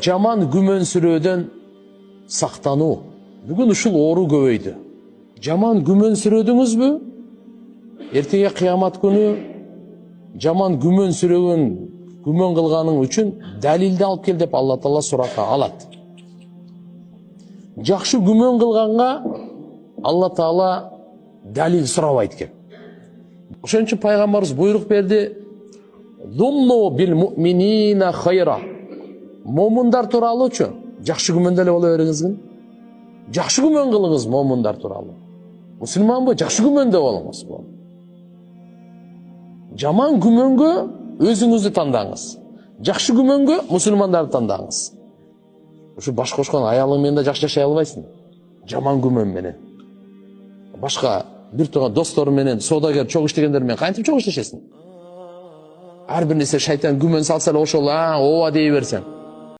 Жаман күмөнсүрөөдөн сактануу. Бүгүн ушул оору көбөйдү. Жаман күмөнсүрөдүңүзбү? Эртеге кыямат күнү жаман күмөнсүрөгөн, күмөн кылганың үчүн далилди алып кел деп Алла Таала суракка алат. Жакшы күмөн кылганга Алла Таала далил сурабайт экен. Ошон үчүн пайгамбарыбыз буйрук берди: "Зунну бил муъминина хайра". Момундар тууралуучу жакшы күмөндө эле боло бериңиз. Жакшы күмөн кылыңыз момундар тууралуу. Мусулманбы? Жакшы күмөндө болуңуз. Жаман күмөнгө өзүңүздү тандаңыз. Жакшы күмөнгө мусулмандарды тандаңыз. Ушу баш кошкон аялың менен да жакшы жашай албайсың. Жаман күмөн менен. Башка бир тууган достору менен, соодагер чогуу иштегендер менен кантип чогуу иштешесиң? Ар бир нерсе шайтан күмөн салса эле ошол ооба дей берсең.